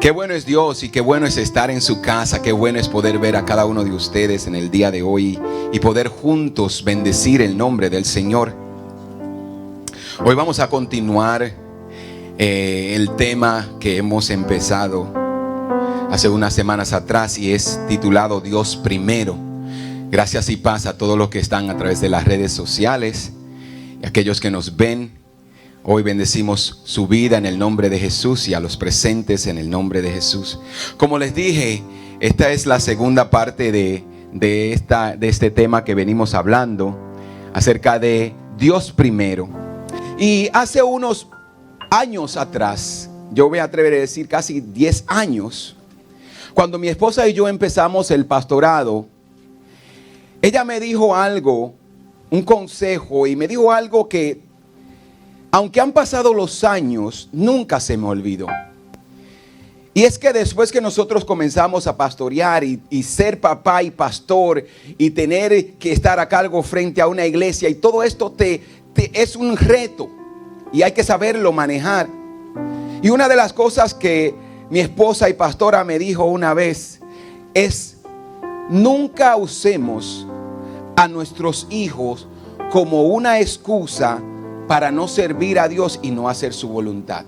Qué bueno es Dios y qué bueno es estar en su casa. Qué bueno es poder ver a cada uno de ustedes en el día de hoy y poder juntos bendecir el nombre del Señor. Hoy vamos a continuar el tema que hemos empezado hace unas semanas atrás y es titulado Dios primero. Gracias y paz a todos los que están a través de las redes sociales y aquellos que nos ven. Hoy bendecimos su vida en el nombre de Jesús y a los presentes en el nombre de Jesús. Como les dije, esta es la segunda parte de este tema que venimos hablando acerca de Dios primero. Y hace unos años atrás, yo voy a atrever a decir casi 10 años, cuando mi esposa y yo empezamos el pastorado, ella me dijo algo, un consejo, y me dijo algo que aunque han pasado los años, nunca se me olvidó. Y es que después que nosotros comenzamos a pastorear y ser papá y pastor y tener que estar a cargo frente a una iglesia y todo esto es un reto y hay que saberlo manejar. Y una de las cosas que mi esposa y pastora me dijo una vez es: nunca usemos a nuestros hijos como una excusa para no servir a Dios y no hacer su voluntad.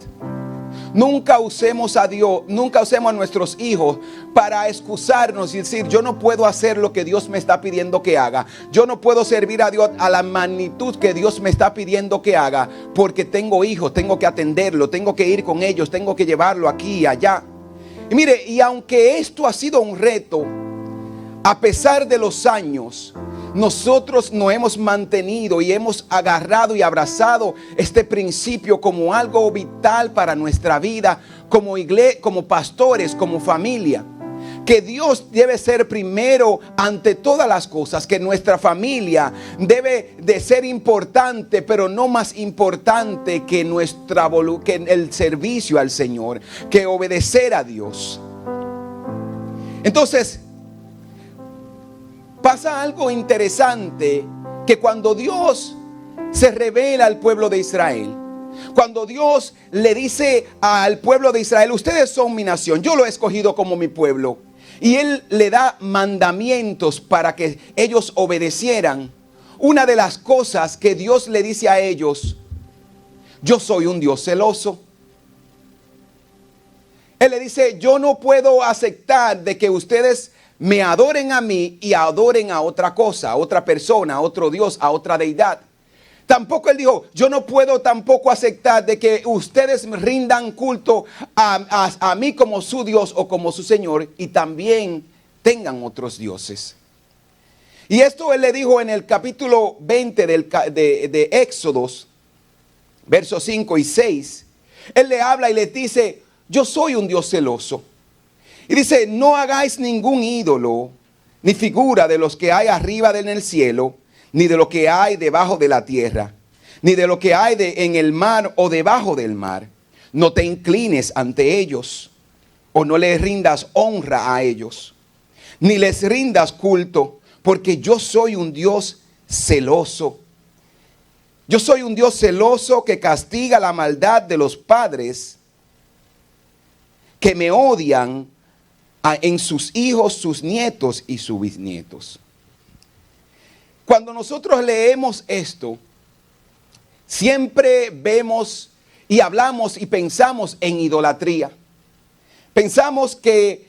Nunca usemos a Dios, nunca usemos a nuestros hijos para excusarnos y decir: yo no puedo hacer lo que Dios me está pidiendo que haga. Yo no puedo servir a Dios a la magnitud que Dios me está pidiendo que haga, porque tengo hijos, tengo que atenderlo, tengo que ir con ellos, tengo que llevarlo aquí y allá. Y mire, y aunque esto ha sido un reto, a pesar de los años, nosotros nos hemos mantenido y hemos agarrado y abrazado este principio como algo vital para nuestra vida, como iglesia, como pastores, como familia. Que Dios debe ser primero ante todas las cosas, que nuestra familia debe de ser importante, pero no más importante que que el servicio al Señor, que obedecer a Dios. Entonces, pasa algo interesante, que cuando Dios se revela al pueblo de Israel, cuando Dios le dice al pueblo de Israel: ustedes son mi nación, yo lo he escogido como mi pueblo, y Él le da mandamientos para que ellos obedecieran, una de las cosas que Dios le dice a ellos: yo soy un Dios celoso. Él le dice: yo no puedo aceptar de que ustedes me adoren a mí y adoren a otra cosa, a otra persona, a otro Dios, a otra deidad. Tampoco Él dijo: yo no puedo tampoco aceptar de que ustedes me rindan culto a mí como su Dios o como su Señor y también tengan otros dioses. Y esto Él le dijo en el capítulo 20 de Éxodos, versos 5 y 6. Él le habla y le dice: yo soy un Dios celoso. Y dice: no hagáis ningún ídolo, ni figura de los que hay arriba en el cielo, ni de lo que hay debajo de la tierra, ni de lo que hay en el mar o debajo del mar. No te inclines ante ellos, o no les rindas honra a ellos, ni les rindas culto, porque yo soy un Dios celoso. Yo soy un Dios celoso que castiga la maldad de los padres que me odian en sus hijos, sus nietos y sus bisnietos. Cuando nosotros leemos esto, siempre vemos y hablamos y pensamos en idolatría. Pensamos que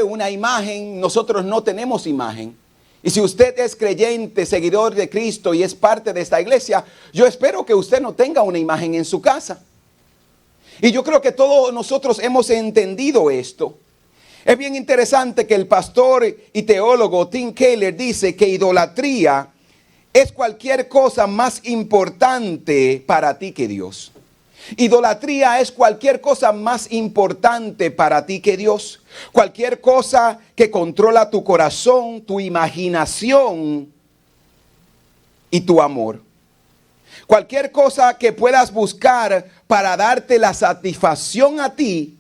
una imagen, nosotros no tenemos imagen. Y si usted es creyente, seguidor de Cristo y es parte de esta iglesia, yo espero que usted no tenga una imagen en su casa. Y yo creo que todos nosotros hemos entendido esto. Es bien interesante que el pastor y teólogo Tim Keller dice que idolatría es cualquier cosa más importante para ti que Dios. Idolatría es cualquier cosa más importante para ti que Dios. Cualquier cosa que controla tu corazón, tu imaginación y tu amor. Cualquier cosa que puedas buscar para darte la satisfacción a ti,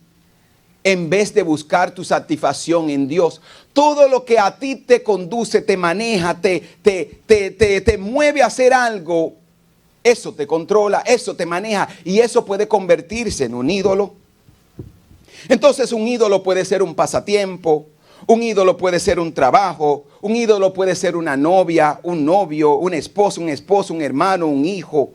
en vez de buscar tu satisfacción en Dios. Todo lo que a ti te conduce, te maneja, te mueve a hacer algo, eso te controla, eso te maneja y eso puede convertirse en un ídolo. Entonces un ídolo puede ser un pasatiempo, un ídolo puede ser un trabajo, un ídolo puede ser una novia, un novio, un esposo, un hermano, un hijo,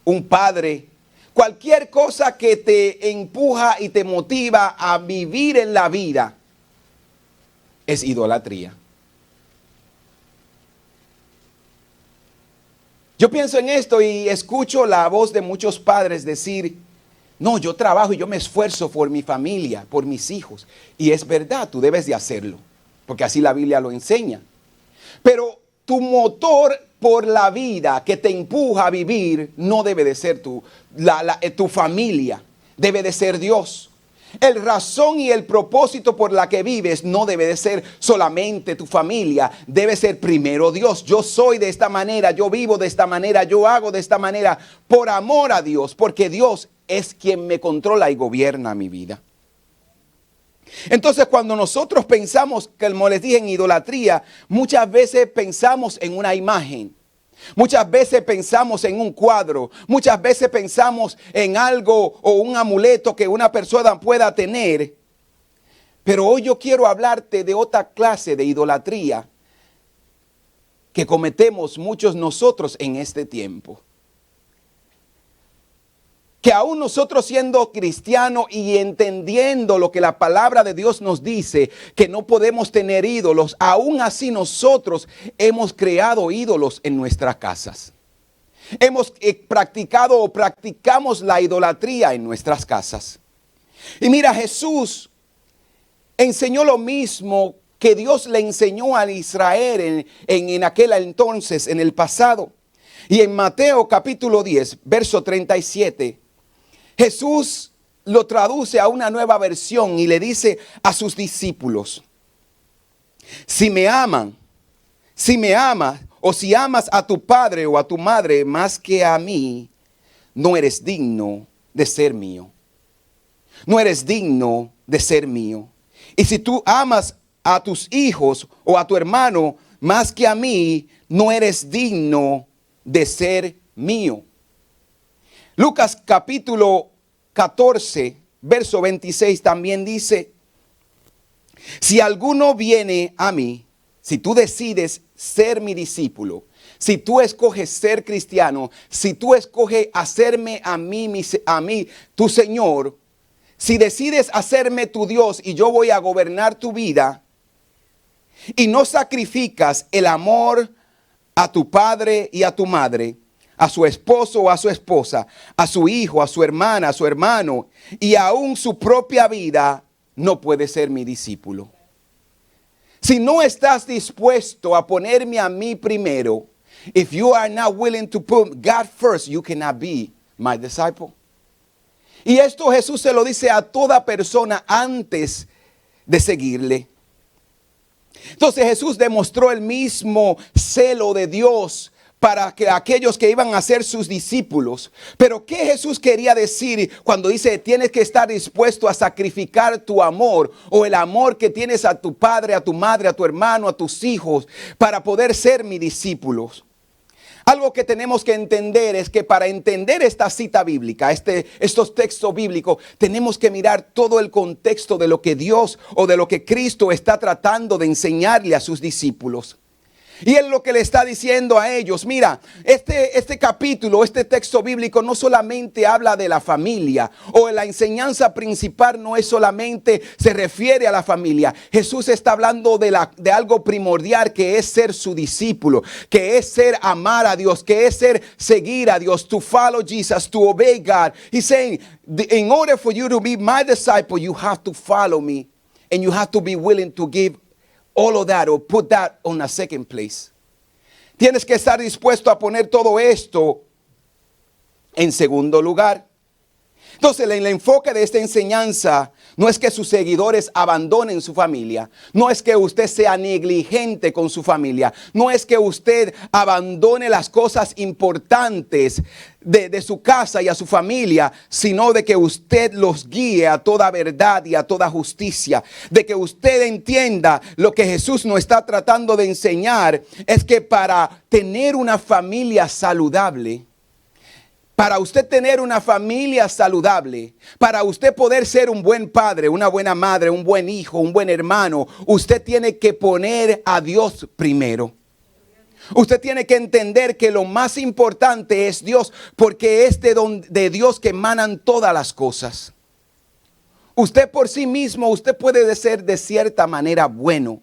un padre. Cualquier cosa que te empuja y te motiva a vivir en la vida es idolatría. Yo pienso en esto y escucho la voz de muchos padres decir: no, yo trabajo y yo me esfuerzo por mi familia, por mis hijos. Y es verdad, tú debes de hacerlo, porque así la Biblia lo enseña. Pero tu motor por la vida que te empuja a vivir no debe de ser tu familia, debe de ser Dios. El razón y el propósito por la que vives no debe de ser solamente tu familia, debe ser primero Dios. Yo soy de esta manera, yo vivo de esta manera, yo hago de esta manera por amor a Dios, porque Dios es quien me controla y gobierna mi vida. Entonces, cuando nosotros pensamos, como les dije, en idolatría, muchas veces pensamos en una imagen. Muchas veces pensamos en un cuadro, muchas veces pensamos en algo o un amuleto que una persona pueda tener. Pero hoy yo quiero hablarte de otra clase de idolatría que cometemos muchos nosotros en este tiempo. Que aún nosotros siendo cristianos y entendiendo lo que la palabra de Dios nos dice, que no podemos tener ídolos, aún así nosotros hemos creado ídolos en nuestras casas. Hemos practicado o practicamos la idolatría en nuestras casas. Y mira, Jesús enseñó lo mismo que Dios le enseñó a Israel en aquel entonces, en el pasado. Y en Mateo capítulo 10, verso 37, Jesús lo traduce a una nueva versión y le dice a sus discípulos: si me amas o si amas a tu padre o a tu madre más que a mí, no eres digno de ser mío. No eres digno de ser mío. Y si tú amas a tus hijos o a tu hermano más que a mí, no eres digno de ser mío. Lucas capítulo 14, verso 26 también dice: si alguno viene a mí, si tú decides ser mi discípulo, si tú escoges ser cristiano, si tú escoges hacerme a mí tu Señor, si decides hacerme tu Dios y yo voy a gobernar tu vida, y no sacrificas el amor a tu padre y a tu madre, a su esposo o a su esposa, a su hijo, a su hermana, a su hermano, y aún su propia vida, no puedes ser mi discípulo. Si no estás dispuesto a ponerme a mí primero, if you are not willing to put God first, you cannot be my disciple. Y esto Jesús se lo dice a toda persona antes de seguirle. Entonces Jesús demostró el mismo celo de Dios para que aquellos que iban a ser sus discípulos. Pero ¿qué Jesús quería decir cuando dice tienes que estar dispuesto a sacrificar tu amor o el amor que tienes a tu padre, a tu madre, a tu hermano, a tus hijos para poder ser mis discípulos? Algo que tenemos que entender es que para entender esta cita bíblica, estos textos bíblicos, tenemos que mirar todo el contexto de lo que Dios o de lo que Cristo está tratando de enseñarle a sus discípulos. Y él lo que le está diciendo a ellos: mira, este capítulo, este texto bíblico no solamente habla de la familia, o la enseñanza principal no es solamente, se refiere a la familia. Jesús está hablando de algo primordial, que es ser su discípulo, que es ser amar a Dios, que es seguir a Dios, to follow Jesus, to obey God. He's saying, in order for you to be my disciple, you have to follow me, and you have to be willing to give all of that, or put that on a second place. Tienes que estar dispuesto a poner todo esto en segundo lugar. Entonces, el enfoque de esta enseñanza no es que sus seguidores abandonen su familia. No es que usted sea negligente con su familia. No es que usted abandone las cosas importantes de su casa y a su familia, sino de que usted los guíe a toda verdad y a toda justicia. De que usted entienda lo que Jesús nos está tratando de enseñar, es que para tener una familia saludable, Para usted tener una familia saludable, para usted poder ser un buen padre, una buena madre, un buen hijo, un buen hermano, usted tiene que poner a Dios primero. Usted tiene que entender que lo más importante es Dios, porque es de Dios que emanan todas las cosas. Usted por sí mismo, usted puede ser de cierta manera bueno,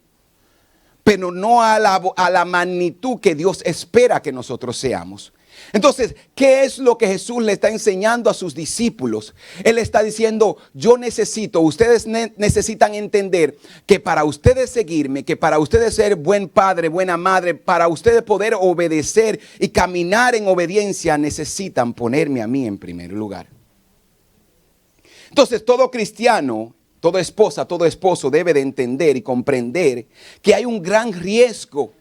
pero no a la magnitud que Dios espera que nosotros seamos. Entonces, ¿qué es lo que Jesús le está enseñando a sus discípulos? Él está diciendo, ustedes necesitan entender que para ustedes seguirme, que para ustedes ser buen padre, buena madre, para ustedes poder obedecer y caminar en obediencia, necesitan ponerme a mí en primer lugar. Entonces, todo cristiano, toda esposa, todo esposo debe de entender y comprender que hay un gran riesgo.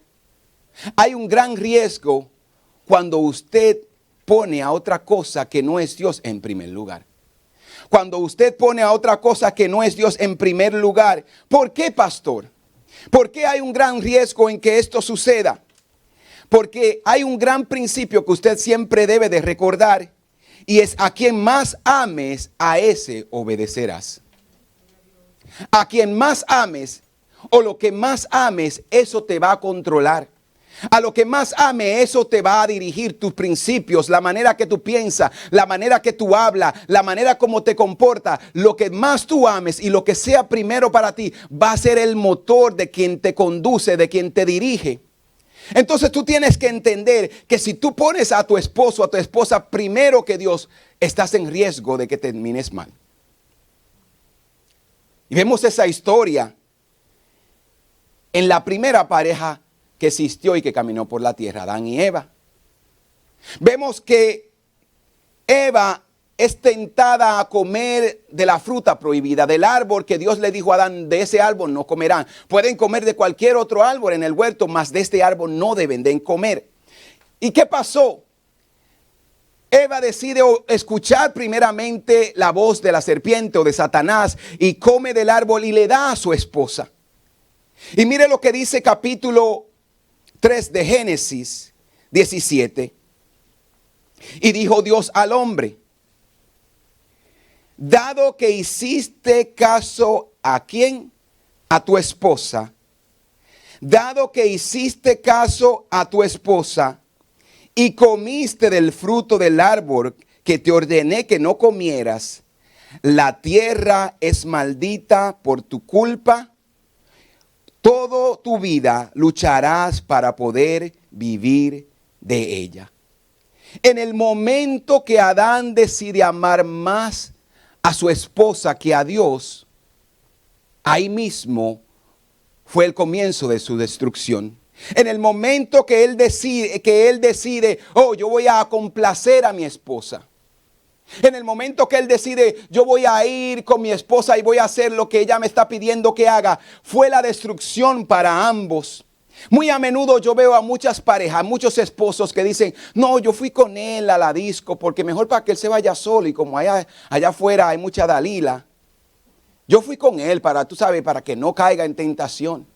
Hay un gran riesgo cuando usted pone a otra cosa que no es Dios en primer lugar. Cuando usted pone a otra cosa que no es Dios en primer lugar. ¿Por qué, pastor? ¿Por qué hay un gran riesgo en que esto suceda? Porque hay un gran principio que usted siempre debe de recordar. Y es: a quien más ames, a ese obedecerás. A quien más ames, o lo que más ames, eso te va a controlar. A lo que más ame, eso te va a dirigir tus principios, la manera que tú piensas, la manera que tú hablas, la manera como te comportas. Lo que más tú ames y lo que sea primero para ti va a ser el motor de quien te conduce, de quien te dirige. Entonces tú tienes que entender que si tú pones a tu esposo, a tu esposa primero que Dios, estás en riesgo de que termines mal. Y vemos esa historia en la primera pareja que existió y que caminó por la tierra, Adán y Eva. Vemos que Eva es tentada a comer de la fruta prohibida, del árbol que Dios le dijo a Adán: de ese árbol no comerán. Pueden comer de cualquier otro árbol en el huerto, mas de este árbol no deben de comer. ¿Y qué pasó? Eva decide escuchar primeramente la voz de la serpiente o de Satanás y come del árbol y le da a su esposa. Y mire lo que dice capítulo 3 de Génesis 17. Y dijo Dios al hombre: dado que hiciste caso ¿a quién? A tu esposa. Dado que hiciste caso a tu esposa y comiste del fruto del árbol que te ordené que no comieras, la tierra es maldita por tu culpa. Toda tu vida lucharás para poder vivir de ella. En el momento que Adán decide amar más a su esposa que a Dios, ahí mismo fue el comienzo de su destrucción. En el momento que él decide, yo voy a complacer a mi esposa. En el momento que él decide, yo voy a ir con mi esposa y voy a hacer lo que ella me está pidiendo que haga, fue la destrucción para ambos. Muy a menudo yo veo a muchas parejas, muchos esposos que dicen: no, yo fui con él a la disco porque mejor para que él se vaya solo, y como allá afuera hay mucha Dalila, yo fui con él para que no caiga en tentación.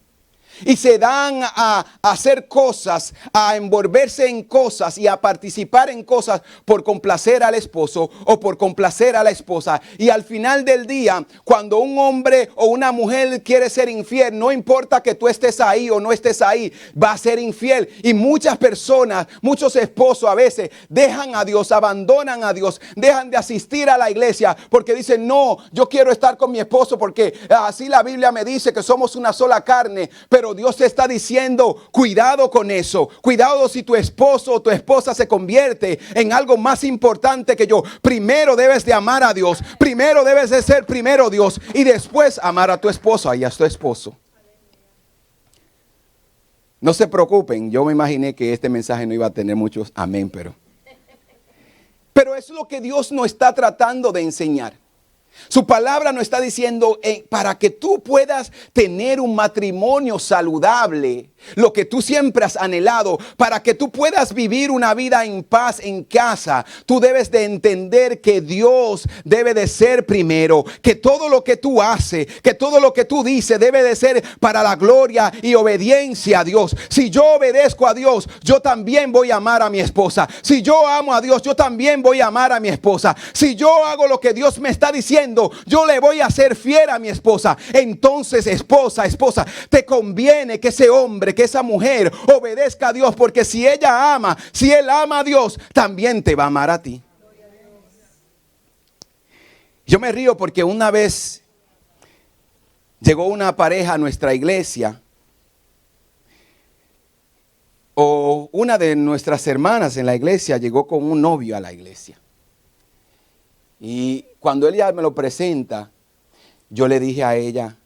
Y se dan a hacer cosas, a envolverse en cosas y a participar en cosas por complacer al esposo o por complacer a la esposa. Y al final del día, cuando un hombre o una mujer quiere ser infiel, no importa que tú estés ahí o no estés ahí, va a ser infiel. Y muchas personas, muchos esposos a veces dejan a Dios, abandonan a Dios, dejan de asistir a la iglesia porque dicen: no, yo quiero estar con mi esposo porque así la Biblia me dice que somos una sola carne. Pero Dios te está diciendo: cuidado con eso. Cuidado si tu esposo o tu esposa se convierte en algo más importante que yo. Primero debes de amar a Dios. Primero debes de ser primero Dios. Y después amar a tu esposa y a tu esposo. No se preocupen. Yo me imaginé que este mensaje no iba a tener muchos amén, pero es lo que Dios nos está tratando de enseñar. Su palabra nos está diciendo para que tú puedas tener un matrimonio saludable, lo que tú siempre has anhelado, para que tú puedas vivir una vida en paz en casa, tú debes de entender que Dios debe de ser primero, que todo lo que tú haces, que todo lo que tú dices debe de ser para la gloria y obediencia a Dios. Si yo obedezco a Dios, yo también voy a amar a mi esposa. Si yo amo a Dios, yo también voy a amar a mi esposa. Si yo hago lo que Dios me está diciendo, yo le voy a ser fiel a mi esposa. Entonces, esposa, te conviene que ese hombre, que esa mujer obedezca a Dios, porque si ella ama, si él ama a Dios, también te va a amar a ti. Yo me río porque una vez llegó una pareja a nuestra iglesia, o una de nuestras hermanas en la iglesia llegó con un novio a la iglesia. Y cuando ella me lo presenta, yo le dije a ella,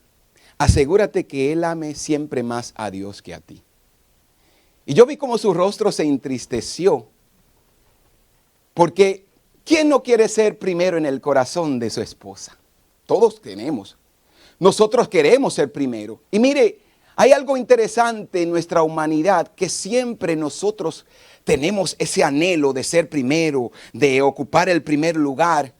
asegúrate que él ame siempre más a Dios que a ti. Y yo vi como su rostro se entristeció, porque ¿quién no quiere ser primero en el corazón de su esposa? Todos tenemos. Nosotros queremos ser primero. Y mire, hay algo interesante en nuestra humanidad, que siempre nosotros tenemos ese anhelo de ser primero, de ocupar el primer lugar.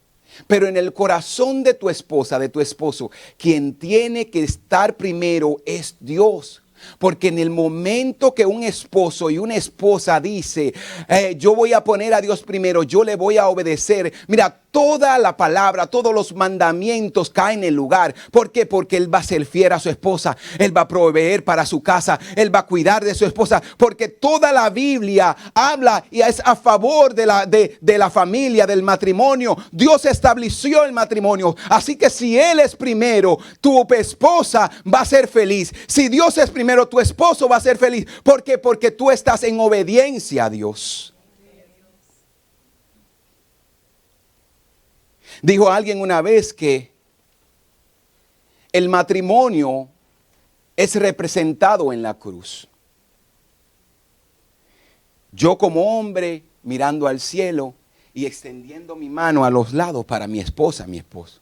Pero en el corazón de tu esposa, de tu esposo, quien tiene que estar primero es Dios. Porque en el momento que un esposo y una esposa dice, yo voy a poner a Dios primero, yo le voy a obedecer. Mira, toda la palabra, todos los mandamientos caen en el lugar. ¿Por qué? Porque él va a ser fiel a su esposa. Él va a proveer para su casa. Él va a cuidar de su esposa. Porque toda la Biblia habla y es a favor de la familia, del matrimonio. Dios estableció el matrimonio. Así que si él es primero, tu esposa va a ser feliz. Si Dios es primero, tu esposo va a ser feliz. ¿Por qué? Porque tú estás en obediencia a Dios. Dijo alguien una vez que el matrimonio es representado en la cruz. Yo como hombre mirando al cielo y extendiendo mi mano a los lados para mi esposa, mi esposo.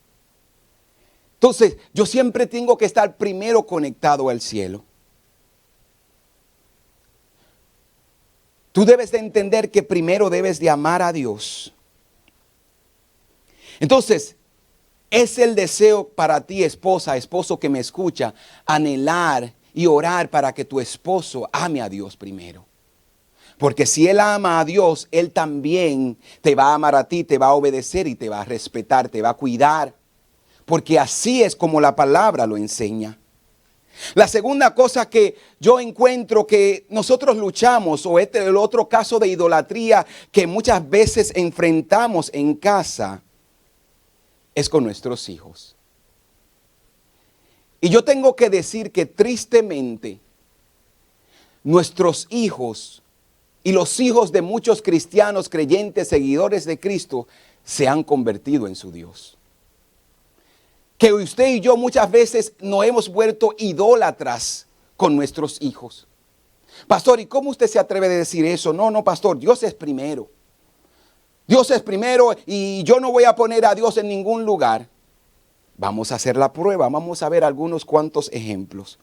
Entonces, yo siempre tengo que estar primero conectado al cielo. Tú debes de entender que primero debes de amar a Dios. Entonces, es el deseo para ti, esposa, esposo que me escucha, anhelar y orar para que tu esposo ame a Dios primero. Porque si él ama a Dios, él también te va a amar a ti, te va a obedecer y te va a respetar, te va a cuidar. Porque así es como la palabra lo enseña. La segunda cosa que yo encuentro que nosotros luchamos, o este es el otro caso de idolatría que muchas veces enfrentamos en casa, es con nuestros hijos. Y yo tengo que decir que tristemente nuestros hijos y los hijos de muchos cristianos creyentes, seguidores de Cristo, se han convertido en su Dios. Que usted y yo muchas veces nos hemos vuelto idólatras con nuestros hijos. Pastor, ¿y cómo usted se atreve a decir eso? No, pastor, Dios es primero. Dios es primero y yo no voy a poner a Dios en ningún lugar. Vamos a hacer la prueba, vamos a ver algunos cuantos ejemplos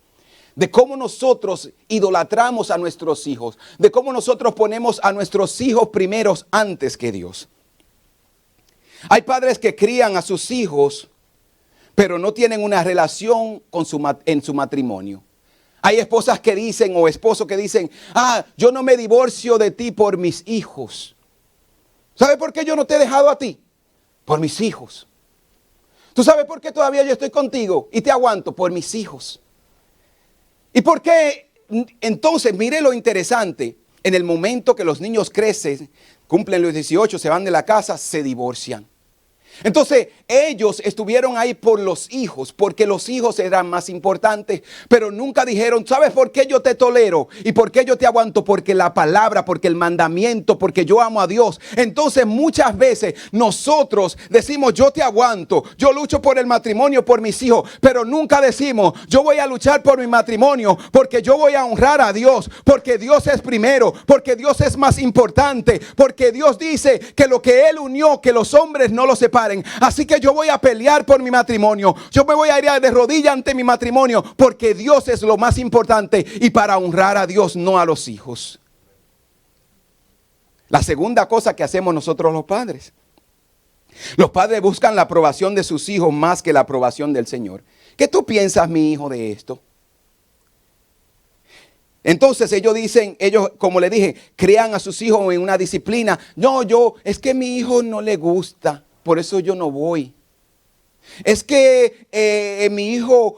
de cómo nosotros idolatramos a nuestros hijos, de cómo nosotros ponemos a nuestros hijos primeros antes que Dios. Hay padres que crían a sus hijos, pero no tienen una relación en su matrimonio. Hay esposas que dicen, o esposos que dicen, yo no me divorcio de ti por mis hijos. ¿Sabe por qué yo no te he dejado a ti? Por mis hijos. ¿Tú sabes por qué todavía yo estoy contigo y te aguanto? Por mis hijos. ¿Y por qué? Entonces, mire lo interesante. En el momento que los niños crecen, cumplen los 18, se van de la casa, se divorcian. Entonces ellos estuvieron ahí por los hijos, porque los hijos eran más importantes, pero nunca dijeron, ¿sabes por qué yo te tolero? ¿Y por qué yo te aguanto? Porque la palabra, porque el mandamiento, porque yo amo a Dios. Entonces muchas veces nosotros decimos, yo te aguanto, yo lucho por el matrimonio, por mis hijos, pero nunca decimos, yo voy a luchar por mi matrimonio, porque yo voy a honrar a Dios, porque Dios es primero, porque Dios es más importante, porque Dios dice que lo que Él unió, que los hombres no lo separen. Así que que yo voy a pelear por mi matrimonio. Yo me voy a ir de rodillas ante mi matrimonio porque Dios es lo más importante y para honrar a Dios, no a los hijos. La segunda cosa que hacemos nosotros los padres. Los padres buscan la aprobación de sus hijos más que la aprobación del Señor. ¿Qué tú piensas, mi hijo, de esto? Entonces ellos, como le dije, crían a sus hijos en una disciplina. No, es que mi hijo no le gusta, por eso yo no voy. Es que mi hijo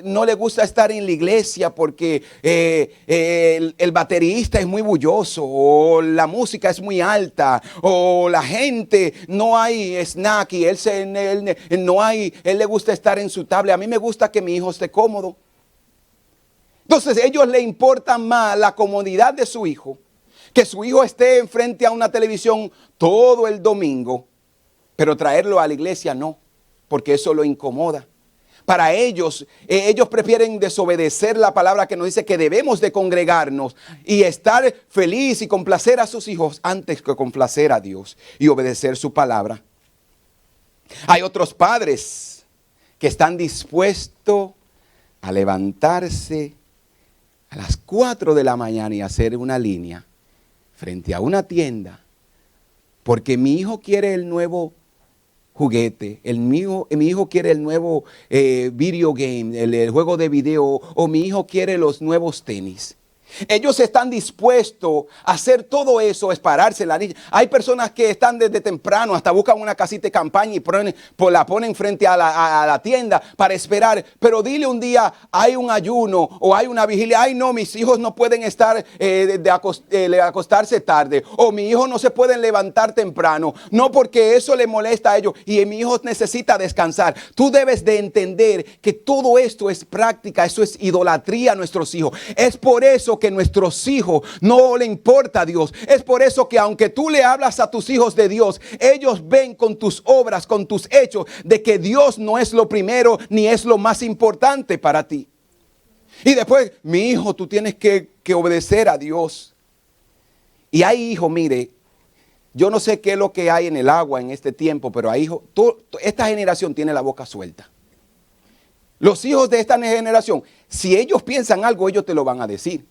no le gusta estar en la iglesia porque el baterista es muy bulloso, o la música es muy alta, o la gente, no hay snack y él le gusta estar en su tablet. A mí me gusta que mi hijo esté cómodo. Entonces a ellos les importa más la comodidad de su hijo, que su hijo esté enfrente a una televisión todo el domingo, pero traerlo a la iglesia no, porque eso lo incomoda. Para ellos prefieren desobedecer la palabra que nos dice que debemos de congregarnos y estar feliz y complacer a sus hijos antes que complacer a Dios y obedecer su palabra. Hay otros padres que están dispuestos a levantarse a las 4 de la mañana y hacer una línea frente a una tienda porque mi hijo quiere el nuevo juguete, mi hijo quiere el nuevo video game, el juego de video, o mi hijo quiere los nuevos tenis. Ellos están dispuestos a hacer todo eso, es pararse en la niña. Hay personas que están desde temprano, hasta buscan una casita de campaña y la ponen frente a la tienda para esperar. Pero dile un día, hay un ayuno o hay una vigilia. Ay no, mis hijos no pueden estar acostarse tarde. O mi hijo no se pueden levantar temprano. No, porque eso le molesta a ellos y mi hijo necesita descansar. Tú debes de entender que todo esto es práctica, eso es idolatría a nuestros hijos. Es por eso que nuestros hijos no le importa a Dios. Es por eso que aunque tú le hablas a tus hijos de Dios, ellos ven con tus obras, con tus hechos, de que Dios no es lo primero ni es lo más importante para ti. Y después, mi hijo, tú tienes que obedecer a Dios. Y hay hijos, mire, yo no sé qué es lo que hay en el agua en este tiempo, pero hay hijos, esta generación tiene la boca suelta. Los hijos de esta generación, si ellos piensan algo, ellos te lo van a decir.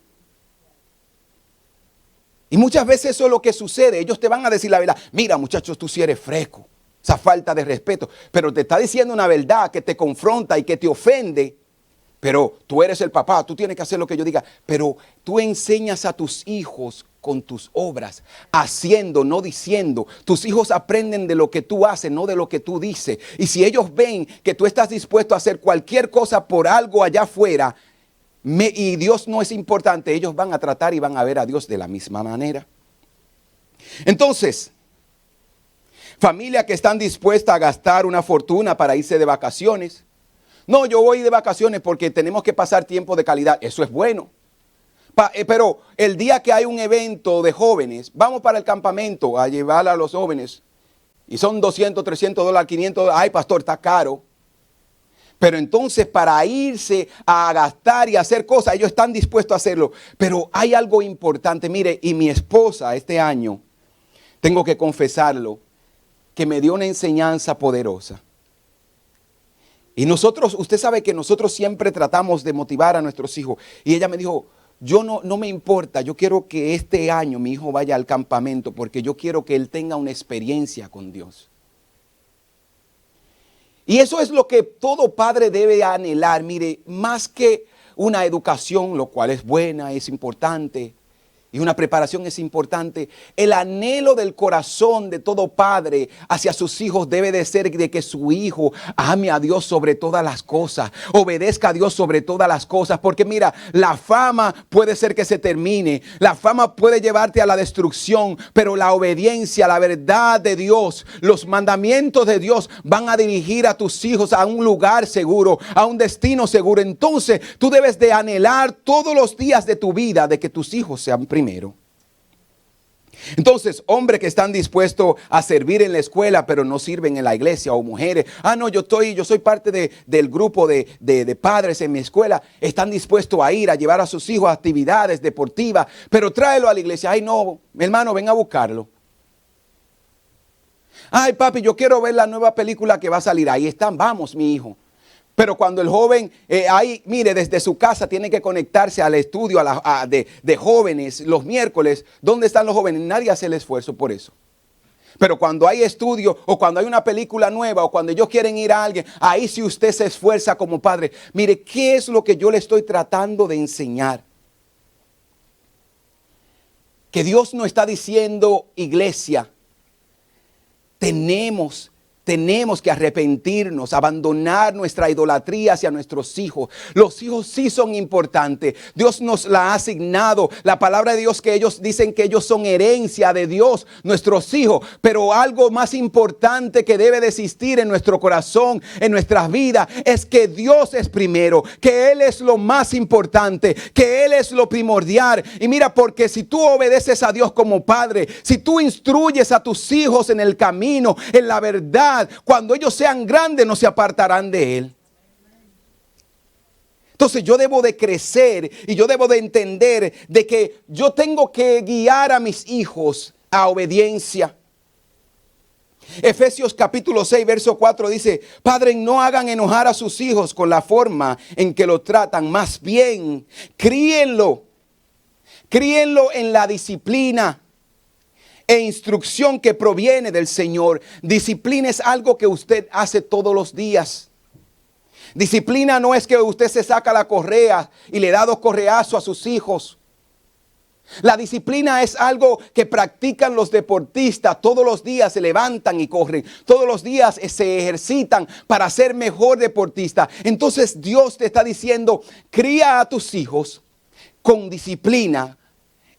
Y muchas veces eso es lo que sucede. Ellos te van a decir la verdad. Mira, muchachos, tú sí eres fresco. Esa falta de respeto. Pero te está diciendo una verdad que te confronta y que te ofende. Pero tú eres el papá, tú tienes que hacer lo que yo diga. Pero tú enseñas a tus hijos con tus obras, haciendo, no diciendo. Tus hijos aprenden de lo que tú haces, no de lo que tú dices. Y si ellos ven que tú estás dispuesto a hacer cualquier cosa por algo allá afuera, y Dios no es importante, ellos van a tratar y van a ver a Dios de la misma manera. Entonces, familia que están dispuestas a gastar una fortuna para irse de vacaciones. No, yo voy de vacaciones porque tenemos que pasar tiempo de calidad. Eso es bueno. Pero el día que hay un evento de jóvenes, vamos para el campamento a llevar a los jóvenes. Y son $200, $300, $500. Ay, pastor, está caro. Pero entonces para irse a gastar y hacer cosas, ellos están dispuestos a hacerlo. Pero hay algo importante, mire, y mi esposa este año, tengo que confesarlo, que me dio una enseñanza poderosa. Y nosotros, usted sabe que nosotros siempre tratamos de motivar a nuestros hijos. Y ella me dijo, no me importa, yo quiero que este año mi hijo vaya al campamento porque yo quiero que él tenga una experiencia con Dios. Y eso es lo que todo padre debe anhelar, mire, más que una educación, lo cual es buena, es importante, y una preparación es importante. El anhelo del corazón de todo padre hacia sus hijos debe de ser de que su hijo ame a Dios sobre todas las cosas, obedezca a Dios sobre todas las cosas, porque mira, la fama puede ser que se termine, la fama puede llevarte a la destrucción, pero la obediencia, la verdad de Dios, los mandamientos de Dios van a dirigir a tus hijos a un lugar seguro, a un destino seguro. Entonces tú debes de anhelar todos los días de tu vida de que tus hijos sean primero. Entonces, hombres que están dispuestos a servir en la escuela, pero no sirven en la iglesia, o mujeres, no, yo soy parte del grupo de padres en mi escuela, están dispuestos a ir a llevar a sus hijos a actividades deportivas, pero tráelo a la iglesia. Ay, no, mi hermano, ven a buscarlo. Ay, papi, yo quiero ver la nueva película que va a salir. Ahí están, vamos, mi hijo. Pero cuando el joven, ahí, mire, desde su casa tiene que conectarse al estudio de jóvenes los miércoles. ¿Dónde están los jóvenes? Nadie hace el esfuerzo por eso. Pero cuando hay estudio o cuando hay una película nueva o cuando ellos quieren ir a alguien, ahí sí usted se esfuerza como padre. Mire, ¿qué es lo que yo le estoy tratando de enseñar? Que Dios no está diciendo, iglesia, tenemos que arrepentirnos, abandonar nuestra idolatría hacia nuestros hijos. Los hijos sí son importantes. Dios nos la ha asignado. La palabra de Dios que ellos dicen que ellos son herencia de Dios, nuestros hijos. Pero algo más importante que debe de existir en nuestro corazón, en nuestras vidas, es que Dios es primero, que Él es lo más importante, que Él es lo primordial. Y mira, porque si tú obedeces a Dios como padre, si tú instruyes a tus hijos en el camino, en la verdad, cuando ellos sean grandes no se apartarán de Él. Entonces yo debo de crecer y yo debo de entender de que yo tengo que guiar a mis hijos a obediencia. Efesios capítulo 6 verso 4 dice: padres, no hagan enojar a sus hijos con la forma en que lo tratan, más bien críenlo en la disciplina e instrucción que proviene del Señor. Disciplina es algo que usted hace todos los días. Disciplina no es que usted se saca la correa y le da 2 correazos a sus hijos. La disciplina es algo que practican los deportistas. Todos los días se levantan y corren. Todos los días se ejercitan para ser mejor deportista. Entonces Dios te está diciendo: cría a tus hijos con disciplina.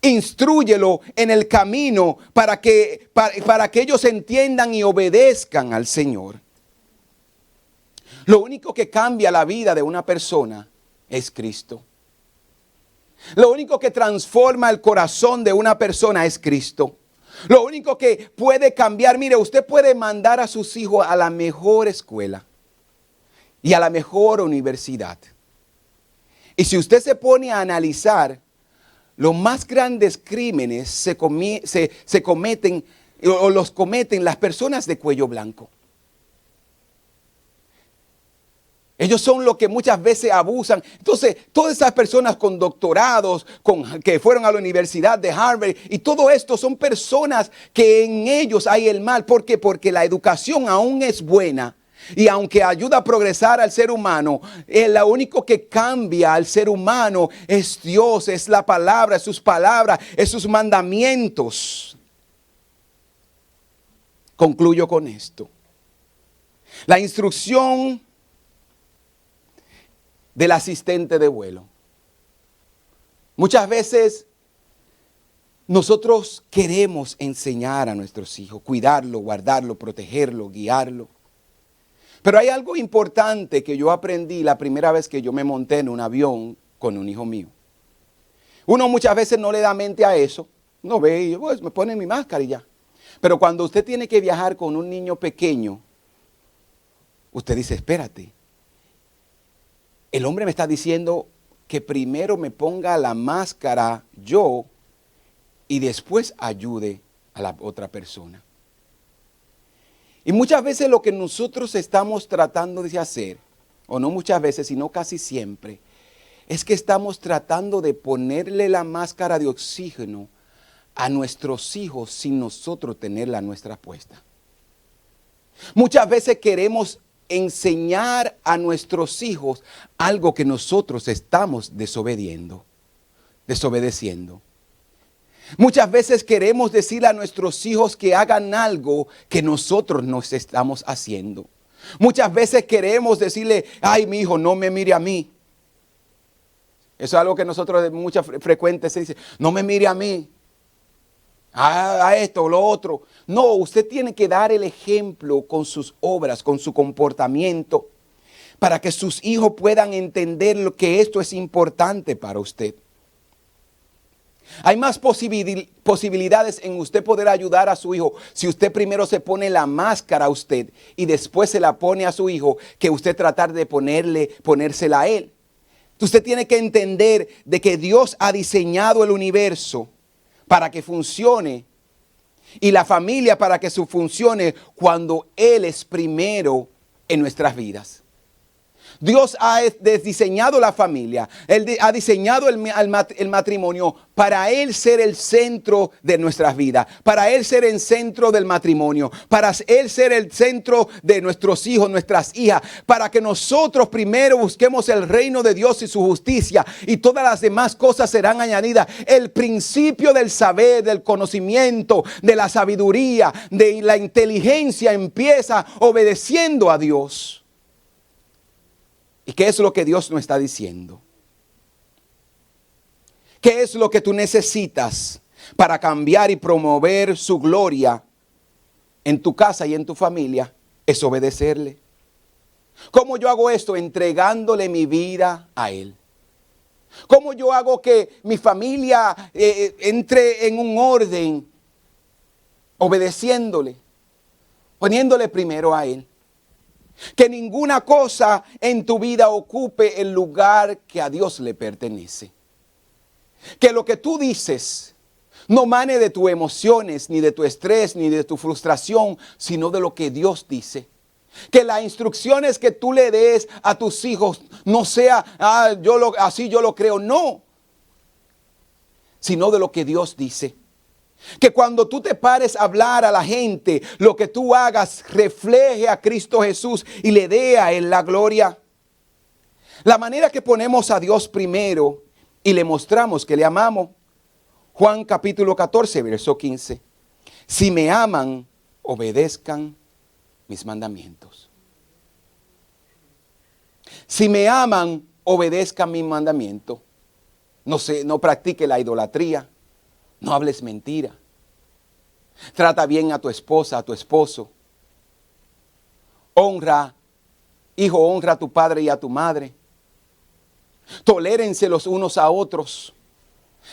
Instrúyelo en el camino para que ellos entiendan y obedezcan al Señor. Lo único que cambia la vida de una persona es Cristo. Lo único que transforma el corazón de una persona es Cristo. Lo único que puede cambiar, mire, usted puede mandar a sus hijos a la mejor escuela y a la mejor universidad. Y si usted se pone a analizar, los más grandes crímenes se cometen o los cometen las personas de cuello blanco. Ellos son los que muchas veces abusan. Entonces, todas esas personas con doctorados, que fueron a la Universidad de Harvard, y todo esto son personas que en ellos hay el mal. ¿Por qué? Porque la educación aún es buena. Y aunque ayuda a progresar al ser humano, lo único que cambia al ser humano es Dios, es la palabra, es sus palabras, es sus mandamientos. Concluyo con esto. La instrucción del asistente de vuelo. Muchas veces nosotros queremos enseñar a nuestros hijos, cuidarlo, guardarlo, protegerlo, guiarlo. Pero hay algo importante que yo aprendí la primera vez que yo me monté en un avión con un hijo mío. Uno muchas veces no le da mente a eso. No ve y pues, me pone mi máscara y ya. Pero cuando usted tiene que viajar con un niño pequeño, usted dice, espérate. El hombre me está diciendo que primero me ponga la máscara yo y después ayude a la otra persona. Y muchas veces lo que nosotros estamos tratando de hacer, o no muchas veces, sino casi siempre, es que estamos tratando de ponerle la máscara de oxígeno a nuestros hijos sin nosotros tenerla nuestra puesta. Muchas veces queremos enseñar a nuestros hijos algo que nosotros estamos desobedeciendo. Muchas veces queremos decirle a nuestros hijos que hagan algo que nosotros no estamos haciendo. Muchas veces queremos decirle, ay, mi hijo, no me mire a mí. Eso es algo que nosotros muchas frecuentes se dice, no me mire a mí. A esto o lo otro. No, usted tiene que dar el ejemplo con sus obras, con su comportamiento, para que sus hijos puedan entender que esto es importante para usted. Hay más posibilidades en usted poder ayudar a su hijo si usted primero se pone la máscara a usted y después se la pone a su hijo, que usted tratar de ponérsela a él. Usted tiene que entender de que Dios ha diseñado el universo para que funcione y la familia para que su funcione cuando Él es primero en nuestras vidas. Dios ha diseñado la familia, Él ha diseñado el matrimonio para Él ser el centro de nuestras vidas, para Él ser el centro del matrimonio, para Él ser el centro de nuestros hijos, nuestras hijas, para que nosotros primero busquemos el reino de Dios y su justicia y todas las demás cosas serán añadidas. El principio del saber, del conocimiento, de la sabiduría, de la inteligencia empieza obedeciendo a Dios. ¿Y qué es lo que Dios nos está diciendo? ¿Qué es lo que tú necesitas para cambiar y promover su gloria en tu casa y en tu familia? Es obedecerle. ¿Cómo yo hago esto? Entregándole mi vida a Él. ¿Cómo yo hago que mi familia entre en un orden? Obedeciéndole, poniéndole primero a Él. Que ninguna cosa en tu vida ocupe el lugar que a Dios le pertenece. Que lo que tú dices no mane de tus emociones, ni de tu estrés, ni de tu frustración, sino de lo que Dios dice. Que las instrucciones que tú le des a tus hijos no sea, así yo lo creo, no. Sino de lo que Dios dice. Que cuando tú te pares a hablar a la gente, lo que tú hagas refleje a Cristo Jesús y le dé a Él la gloria. La manera que ponemos a Dios primero y le mostramos que le amamos. Juan capítulo 14, verso 15. Si me aman, obedezcan mis mandamientos. Si me aman, obedezcan mis mandamientos. No practique la idolatría. No hables mentira. Trata bien a tu esposa, a tu esposo. Honra a tu padre y a tu madre. Tolérense los unos a otros.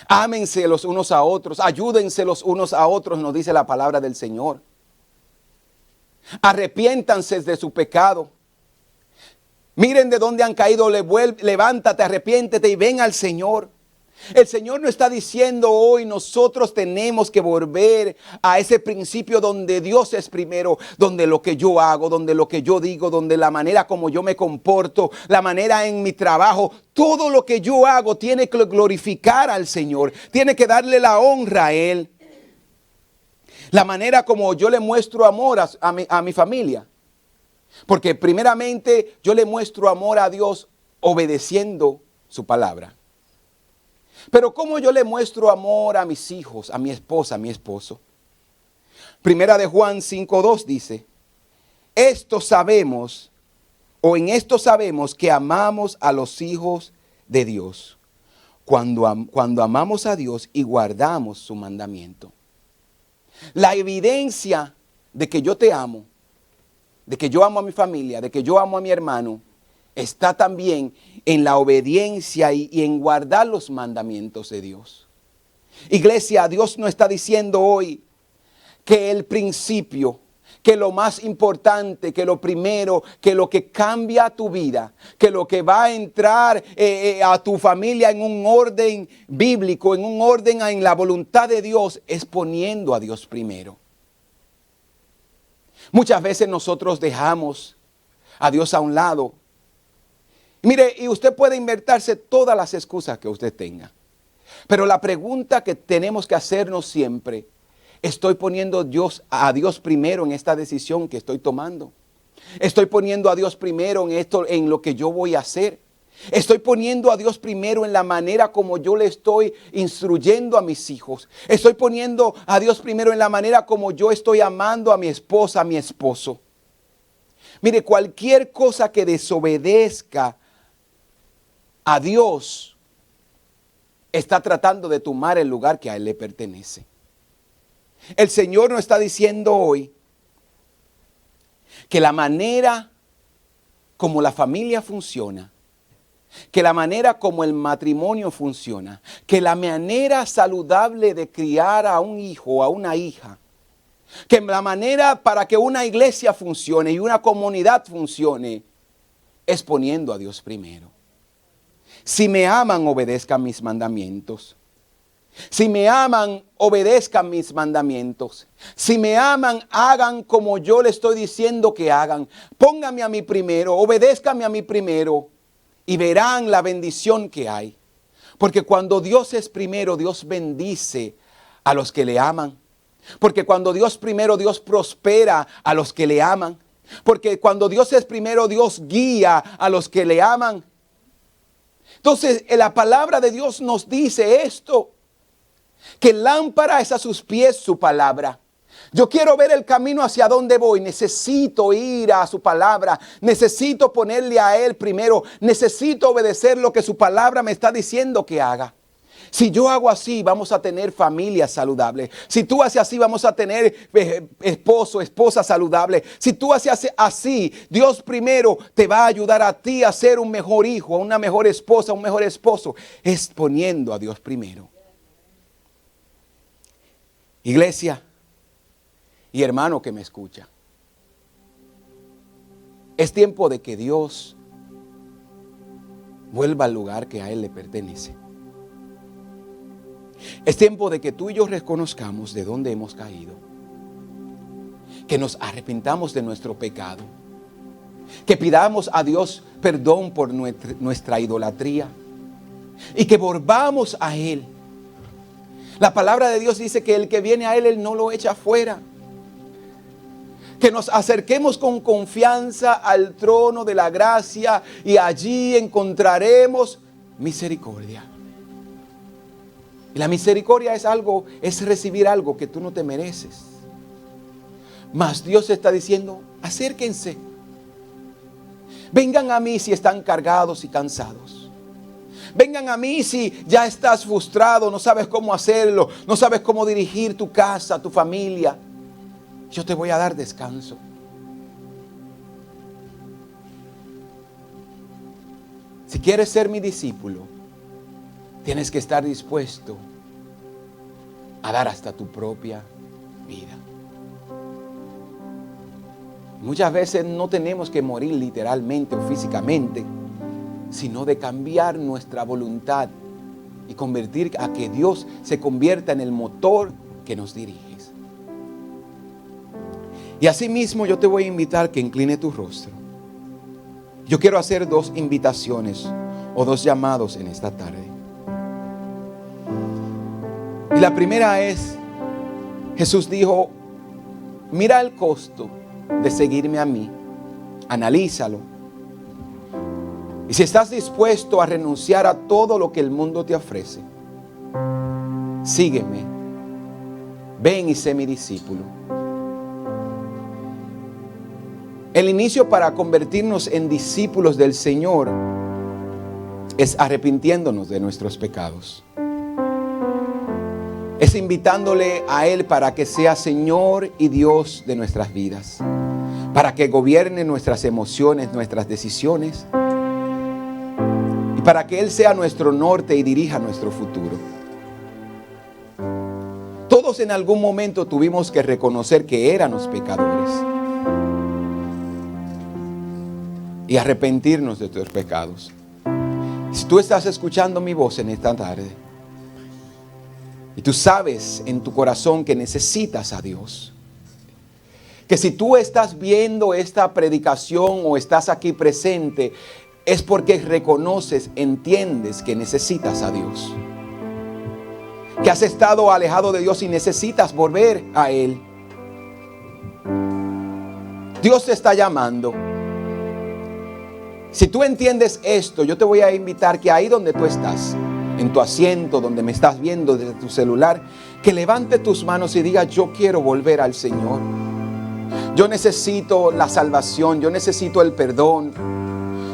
Ámense los unos a otros. Ayúdense los unos a otros, nos dice la palabra del Señor. Arrepiéntanse de su pecado. Miren de dónde han caído. Levántate, arrepiéntete y ven al Señor. El Señor nos está diciendo hoy, nosotros tenemos que volver a ese principio donde Dios es primero, donde lo que yo hago, donde lo que yo digo, donde la manera como yo me comporto, la manera en mi trabajo, todo lo que yo hago tiene que glorificar al Señor, tiene que darle la honra a Él. La manera como yo le muestro amor a mi familia, porque primeramente yo le muestro amor a Dios obedeciendo su palabra. Pero ¿cómo yo le muestro amor a mis hijos, a mi esposa, a mi esposo? Primera de Juan 5:2 dice, en esto sabemos que amamos a los hijos de Dios, cuando amamos a Dios y guardamos su mandamiento. La evidencia de que yo te amo, de que yo amo a mi familia, de que yo amo a mi hermano, está también en la obediencia y en guardar los mandamientos de Dios. Iglesia, Dios nos está diciendo hoy que el principio, que lo más importante, que lo primero, que lo que cambia tu vida, que lo que va a entrar a tu familia en un orden bíblico, en un orden en la voluntad de Dios, es poniendo a Dios primero. Muchas veces nosotros dejamos a Dios a un lado. Mire, y usted puede inventarse todas las excusas que usted tenga. Pero la pregunta que tenemos que hacernos siempre, ¿estoy poniendo a Dios primero en esta decisión que estoy tomando? ¿Estoy poniendo a Dios primero en lo que yo voy a hacer? ¿Estoy poniendo a Dios primero en la manera como yo le estoy instruyendo a mis hijos? ¿Estoy poniendo a Dios primero en la manera como yo estoy amando a mi esposa, a mi esposo? Mire, cualquier cosa que desobedezca a Dios está tratando de tomar el lugar que a Él le pertenece. El Señor nos está diciendo hoy que la manera como la familia funciona, que la manera como el matrimonio funciona, que la manera saludable de criar a un hijo o a una hija, que la manera para que una iglesia funcione y una comunidad funcione es poniendo a Dios primero. Si me aman, obedezcan mis mandamientos. Si me aman, obedezcan mis mandamientos. Si me aman, hagan como yo les estoy diciendo que hagan. Pónganme a mí primero, obedézcanme a mí primero y verán la bendición que hay. Porque cuando Dios es primero, Dios bendice a los que le aman. Porque cuando Dios primero, Dios prospera a los que le aman. Porque cuando Dios es primero, Dios guía a los que le aman. Entonces, la palabra de Dios nos dice esto, que lámpara es a sus pies su palabra. Yo quiero ver el camino hacia donde voy. Necesito ir a su palabra. Necesito ponerle a Él primero. Necesito obedecer lo que su palabra me está diciendo que haga. Si yo hago así, vamos a tener familia saludable. Si tú haces así, vamos a tener esposo, esposa saludable. Si tú haces así, Dios primero te va a ayudar a ti a ser un mejor hijo, una mejor esposa, un mejor esposo. Es poniendo a Dios primero. Iglesia y hermano que me escucha, es tiempo de que Dios vuelva al lugar que a Él le pertenece. Es tiempo de que tú y yo reconozcamos de dónde hemos caído, que nos arrepintamos de nuestro pecado, que pidamos a Dios perdón por nuestra idolatría y que volvamos a Él. La palabra de Dios dice que el que viene a Él, Él no lo echa fuera. Que nos acerquemos con confianza al trono de la gracia y allí encontraremos misericordia. Y la misericordia es recibir algo que tú no te mereces. Mas Dios está diciendo, acérquense. Vengan a mí si están cargados y cansados. Vengan a mí si ya estás frustrado, no sabes cómo hacerlo, no sabes cómo dirigir tu casa, tu familia. Yo te voy a dar descanso. Si quieres ser mi discípulo, tienes que estar dispuesto a dar hasta tu propia vida. Muchas veces no tenemos que morir literalmente o físicamente, sino de cambiar nuestra voluntad y convertir a que Dios se convierta en el motor que nos dirige. Y asimismo yo te voy a invitar que incline tu rostro. Yo quiero hacer 2 invitaciones o 2 llamados en esta tarde. Y la primera es, Jesús dijo, mira el costo de seguirme a mí, analízalo. Y si estás dispuesto a renunciar a todo lo que el mundo te ofrece, sígueme, ven y sé mi discípulo. El inicio para convertirnos en discípulos del Señor es arrepintiéndonos de nuestros pecados. Es invitándole a Él para que sea Señor y Dios de nuestras vidas, para que gobierne nuestras emociones, nuestras decisiones, y para que Él sea nuestro norte y dirija nuestro futuro. Todos en algún momento tuvimos que reconocer que éramos pecadores y arrepentirnos de tus pecados. Si tú estás escuchando mi voz en esta tarde y tú sabes en tu corazón que necesitas a Dios, que si tú estás viendo esta predicación o estás aquí presente, es porque reconoces, entiendes que necesitas a Dios, que has estado alejado de Dios y necesitas volver a Él. Dios te está llamando. Si tú entiendes esto, yo te voy a invitar que ahí donde tú estás, en tu asiento, donde me estás viendo desde tu celular, que levante tus manos y diga, yo quiero volver al Señor. Yo necesito la salvación, yo necesito el perdón,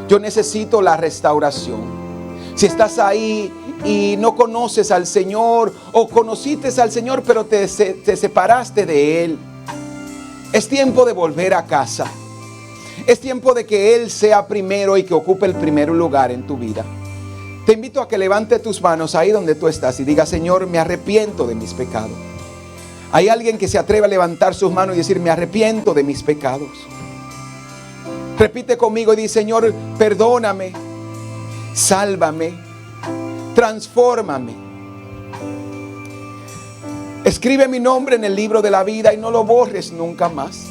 yo necesito la restauración. Si estás ahí y no conoces al Señor o conociste al Señor pero te separaste de Él, es tiempo de volver a casa. Es tiempo de que Él sea primero y que ocupe el primer lugar en tu vida. Te invito a que levante tus manos ahí donde tú estás y diga, Señor, me arrepiento de mis pecados. Hay alguien que se atreve a levantar sus manos y decir, me arrepiento de mis pecados. Repite conmigo y dice, Señor, perdóname, sálvame, transfórmame. Escribe mi nombre en el libro de la vida y no lo borres nunca más.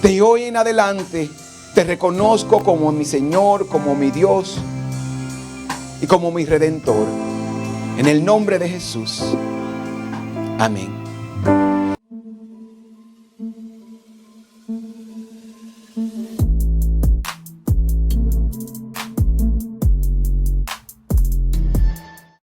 De hoy en adelante te reconozco como mi Señor, como mi Dios y como mi Redentor. En el nombre de Jesús. Amén.